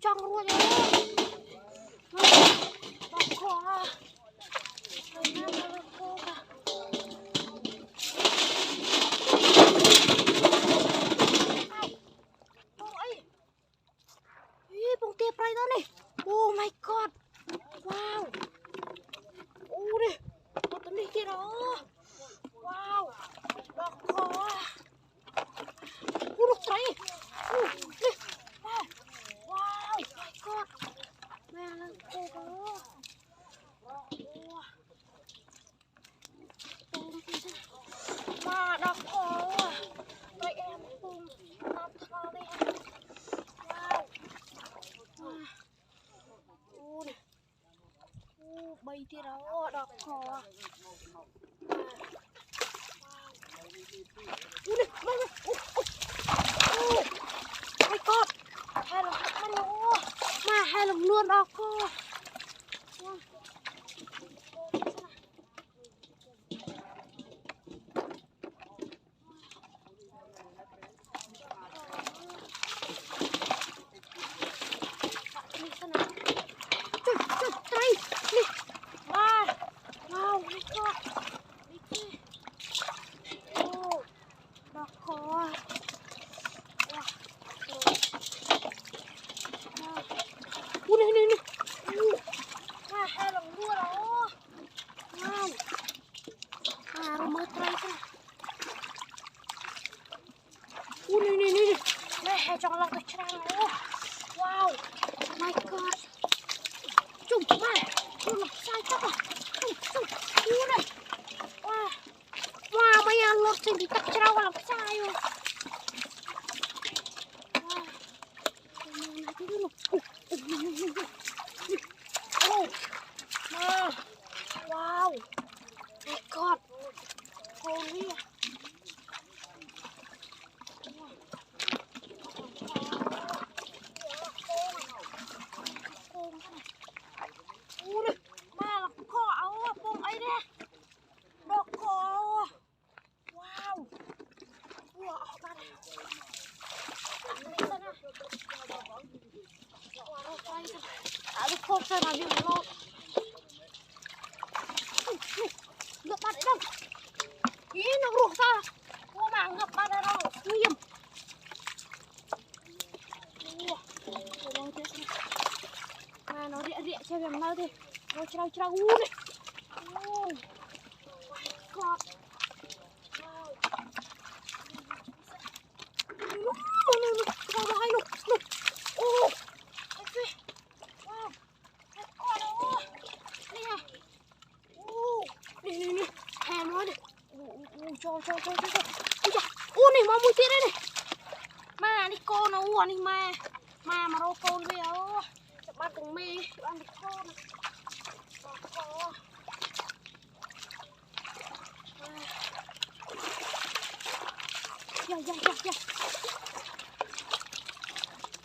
trong luôn rồi. Đọc khó. Đây là cô cả. Ôi. Ý, bông tiệp đây đó này. Oh my god. Wow. Đi. Một tấm đi kia đó. Wow. Đọc khó. Được trái. Đi. Wow. My god. Mẹ là cô đó. Mà đọc khó. Vậy em cùng làm thơ đi em. Wow. Này. Bay kia đó. Đọc khó. My god. Hai lần mà nó. Mà hai lần luôn đó cô. Trong lòng cái trang đó. Wow. My god. Chùm mà. Chùm làm sai chắc à. Chùm. Này. Wow. Wow. Mấy anh lột xin thì tắc trao làm sai rồi. Wow. Wow. My god. Holy. Không sao mà việc nó ngập bạn đấy đâu. Ý nó ruột ra. Cô mà ngập bạn đấy đâu. Nguy hiểm. Mà nó rịa cho em nào đi. Nó trao u này. Oh my god. Cho. Ui da. Này mà mùi tiết đây này. Mà đi cô nó uổng đi mà. Mà rô con về ơ. Chắc bắt từng mê. Ăn được con. Dạ.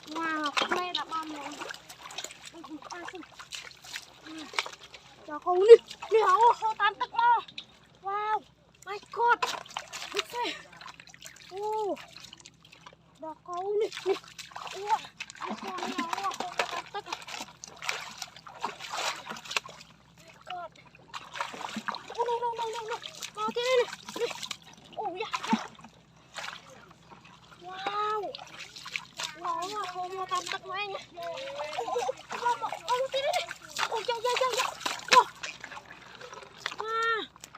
Wow, đây là ba mẹ. Cho con đi. Đi hổ tan tức lo. Wow. My god. Big fish. Đỏ câu nè. Ua. Con nhỏ không có tan tức. My god. No. Vào kia đây này. Dạ. Wow. Wow, không có tan tức nữa anh nhá. Vào kia đây này. Dạ.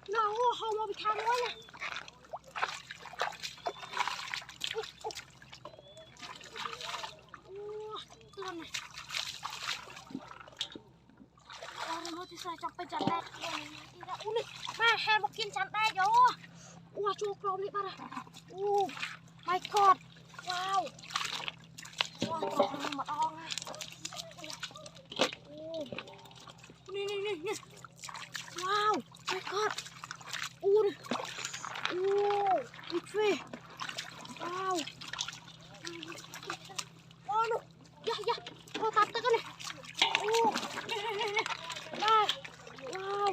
Nó không có bị tham quá nha. Tươn này. Nó thì sao trong bên chắn đây. Mà hèn một kiên chắn đây đó. Chua crom đi ba này. My god. Wow. Wow, mật ong này. Nè. Wow. My god. Big fish. Wow. No. Dạ. Cô tắt tới cái này. Nè. Wow.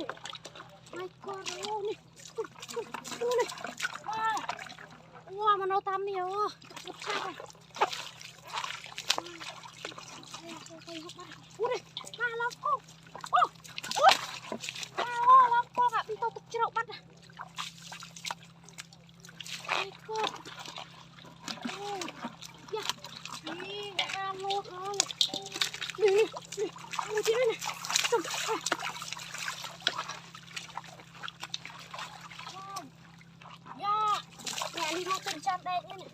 My god. Nè. Wow, mà nó tắm nhiều. Thật sao này. Ui chị đây này. Trông. Wow. Yeah. Mẹ đi mau từng chạm đẹp đây này.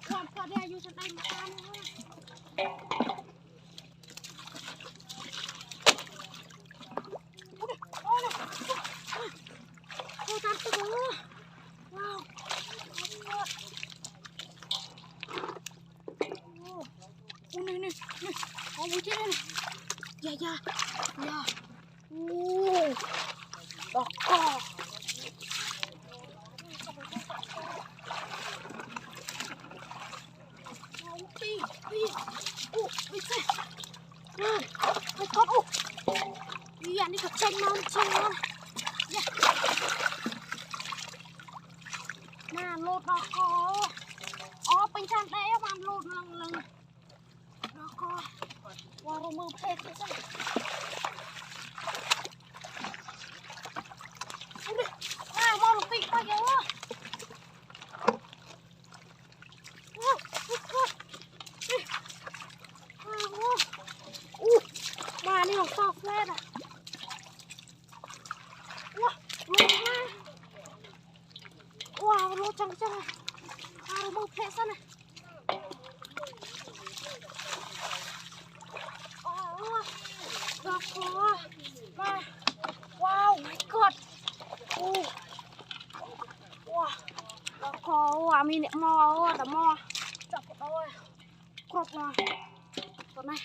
Còn có đây vô trong đây mà ăn nữa. Cô tắm tôi bố. Wow. Ui này. Có bụi chết đây này. Dạ. Đó co. Đi. Đi xe. Mày con đi ăn đi gặp chanh non. Mà lột đó có. Bên trong đây mà lột lần. Đó có. Qua rồi mơ phê thế sao? Mau lục tịnh qua kìa. Mà đi học to lên à. Lột chẳng này. Rồi mơ phê sao này. Đó có. Mà. Wow, my god. Đó có. Mình nè mò. Đã mò. Chọc ở đâu rồi. Cột này. Cột này.